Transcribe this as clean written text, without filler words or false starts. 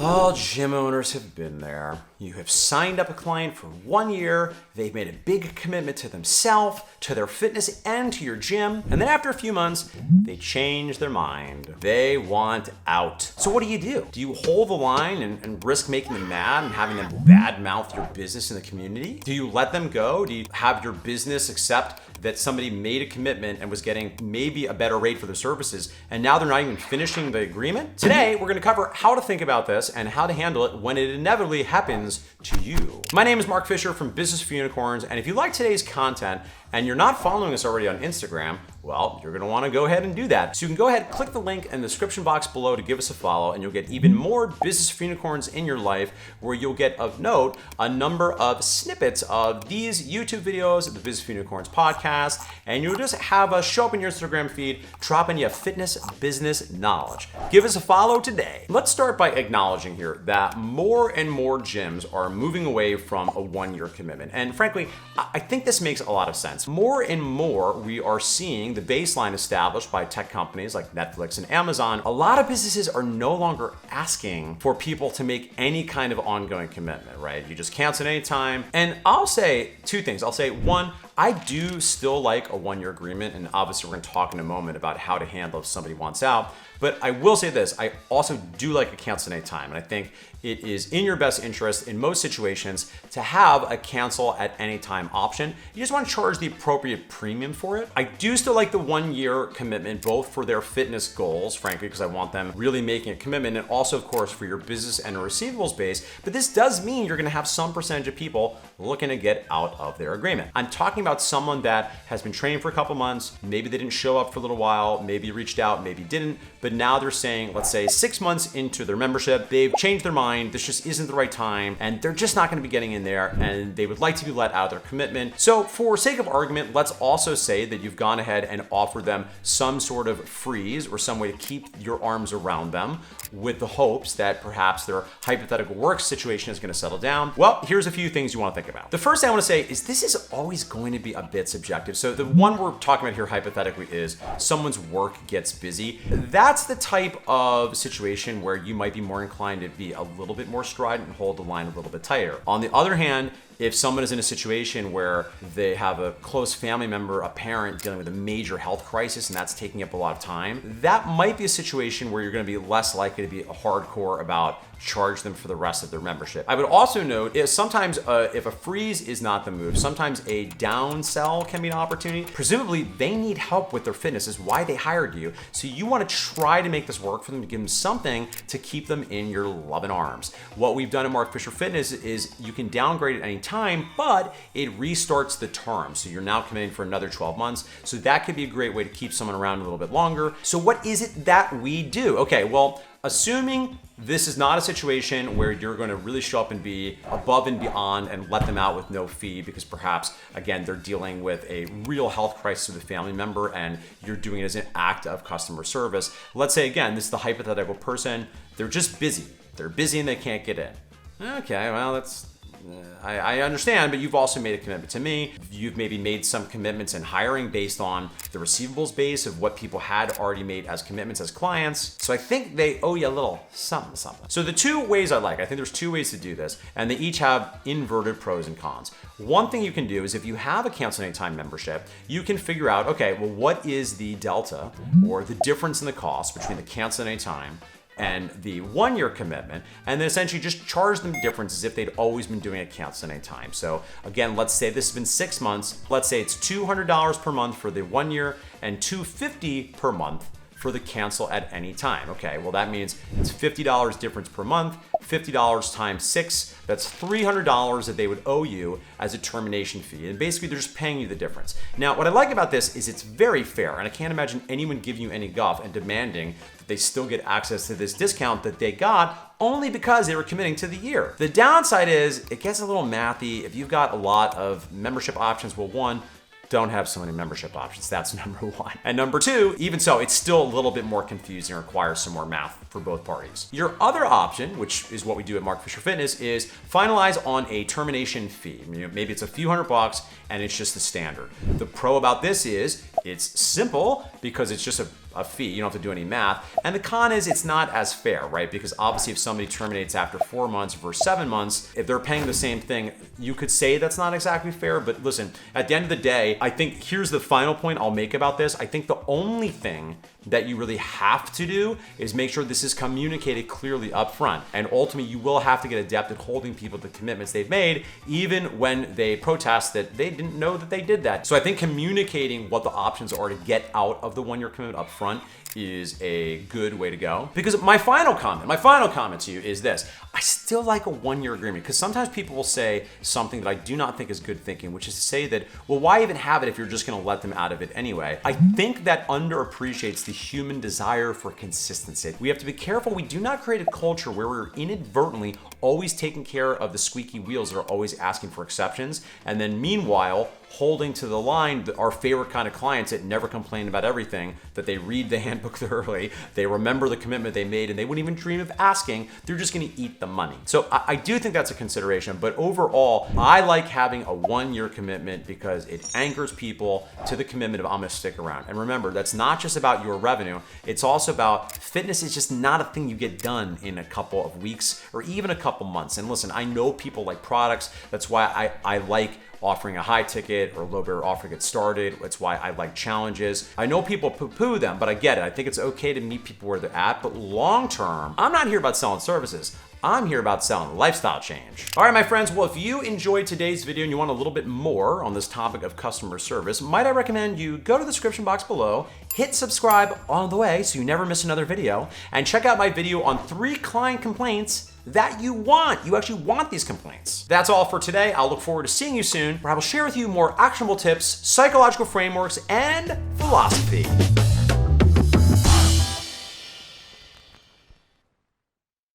All gym owners have been there. You have signed up a client for 1 year, they've made a big commitment to themselves, to their fitness, and to your gym, and then after a few months, they change their mind. They want out. So what do? Do you hold the line and risk making them mad and having them badmouth your business in the community? Do you let them go? Do you have your business accept that somebody made a commitment and was getting maybe a better rate for their services, and now they're not even finishing the agreement? Today, we're gonna cover how to think about this and how to handle it when it inevitably happens to you. My name is Mark Fisher from Business for Unicorns, and if you like today's content and you're not following us already on Instagram, well, you're gonna wanna go ahead and do that. So you can go ahead, click the link in the description box below to give us a follow, and you'll get even more Business for Unicorns in your life, where you'll get, of note, a number of snippets of these YouTube videos, the Business for Unicorns podcast, and you'll just have us show up in your Instagram feed, dropping you fitness business knowledge. Give us a follow today. Let's start by acknowledging here that more and more gyms are moving away from a 1-year commitment. And frankly, I think this makes a lot of sense. More and more, we are seeing the baseline established by tech companies like Netflix and Amazon. A lot of businesses are no longer asking for people to make any kind of ongoing commitment, right? You just cancel at any time. And I'll say two things. I'll say, one, I do still like a 1-year agreement, and obviously we're gonna talk in a moment about how to handle if somebody wants out. But I will say this, I also do like a cancel at any time, and I think it is in your best interest in most situations to have a cancel at any time option. You just want to charge the appropriate premium for it. I do still like the 1-year commitment, both for their fitness goals, frankly, because I want them really making a commitment, and also, of course, for your business and receivables base. But this does mean you're going to have some percentage of people looking to get out of their agreement. I'm talking about someone that has been training for a couple months. Maybe they didn't show up for a little while. Maybe reached out, maybe didn't. But now they're saying, let's say 6 months into their membership, they've changed their mind. This just isn't the right time, and they're just not going to be getting in there, and they would like to be let out of their commitment. So for sake of argument, let's also say that you've gone ahead and offered them some sort of freeze or some way to keep your arms around them, with the hopes that perhaps their hypothetical work situation is going to settle down. Well, here's a few things you want to think about. The first thing I want to say is this is always going to be a bit subjective. So the one we're talking about here hypothetically is someone's work gets busy. That's the type of situation where you might be more inclined to be a little bit more strident and hold the line a little bit tighter. On the other hand, if someone is in a situation where they have a close family member, a parent dealing with a major health crisis, and that's taking up a lot of time, that might be a situation where you're going to be less likely to be hardcore about charge them for the rest of their membership. I would also note is sometimes if a freeze is not the move, sometimes a downsell can be an opportunity. Presumably they need help with their fitness, is why they hired you. So you want to try to make this work for them, to give them something to keep them in your loving arms. What we've done at Mark Fisher Fitness is you can downgrade at any time, but it restarts the term. So you're now committing for another 12 months. So that could be a great way to keep someone around a little bit longer. So what is it that we do? Okay, well, assuming this is not a situation where you're going to really show up and be above and beyond and let them out with no fee, because perhaps, again, they're dealing with a real health crisis with a family member and you're doing it as an act of customer service. Let's say, again, this is the hypothetical person. They're just busy. They're busy and they can't get in. Okay, well, that's... I understand, but you've also made a commitment to me. You've maybe made some commitments in hiring based on the receivables base of what people had already made as commitments as clients. So I think they owe you a little something. So the two ways I think there's two ways to do this, and they each have inverted pros and cons. One thing you can do is if you have a cancel anytime membership, you can figure out, okay, well, what is the delta or the difference in the cost between the cancel anytime and the 1-year commitment, and then essentially just charge them the difference as if they'd always been doing accounts at any time. So again, let's say this has been 6 months. Let's say it's $200 per month for the 1 year and $250 per month for the cancel at any time. Okay, well that means it's $50 difference per month, $50 times 6, that's $300 that they would owe you as a termination fee. And basically they're just paying you the difference. Now, what I like about this is it's very fair, and I can't imagine anyone giving you any guff and demanding that they still get access to this discount that they got only because they were committing to the year. The downside is it gets a little mathy. If you've got a lot of membership options, well, one, don't have so many membership options. That's number one. And number two, even so, it's still a little bit more confusing and requires some more math for both parties. Your other option, which is what we do at Mark Fisher Fitness, is finalize on a termination fee. Maybe it's a few $100 and it's just the standard. The pro about this is It's simple because it's just a fee. You don't have to do any math. And the con is it's not as fair, right? Because obviously if somebody terminates after 4 months versus 7 months, if they're paying the same thing, you could say that's not exactly fair. But listen, at the end of the day, I think here's the final point I'll make about this. I think the only thing that you really have to do is make sure this is communicated clearly up front. And ultimately, you will have to get adept at holding people to commitments they've made, even when they protest that they didn't know that they did that. So I think communicating what the options are to get out of the 1-year commitment up front is a good way to go. Because my final comment to you is this. I still like a 1-year agreement because sometimes people will say something that I do not think is good thinking, which is to say that, well, why even have it if you're just gonna let them out of it anyway? I think that underappreciates the human desire for consistency. We have to be careful we do not create a culture where we're inadvertently always taking care of the squeaky wheels that are always asking for exceptions, and then meanwhile, holding to the line our favorite kind of clients that never complain about everything, that they read the handbook thoroughly, they remember the commitment they made, and they wouldn't even dream of asking. They're just gonna eat the money. So I do think that's a consideration, but overall, I like having a 1-year commitment because it anchors people to the commitment of I'm gonna stick around. And remember, that's not just about your revenue, it's also about fitness is just not a thing you get done in a couple of weeks or even a couple months. And listen, I know people like products, that's why I like offering a high ticket or low barrier offer to get started. That's why I like challenges. I know people poo-poo them, but I get it. I think it's okay to meet people where they're at, but long term, I'm not here about selling services. I'm here about selling lifestyle change. All right, my friends, well, if you enjoyed today's video and you want a little bit more on this topic of customer service, might I recommend you go to the description box below, hit subscribe on the way so you never miss another video, and check out my video on 3 client complaints that you want. You actually want these complaints. That's all for today. I'll look forward to seeing you soon, where I will share with you more actionable tips, psychological frameworks, and philosophy.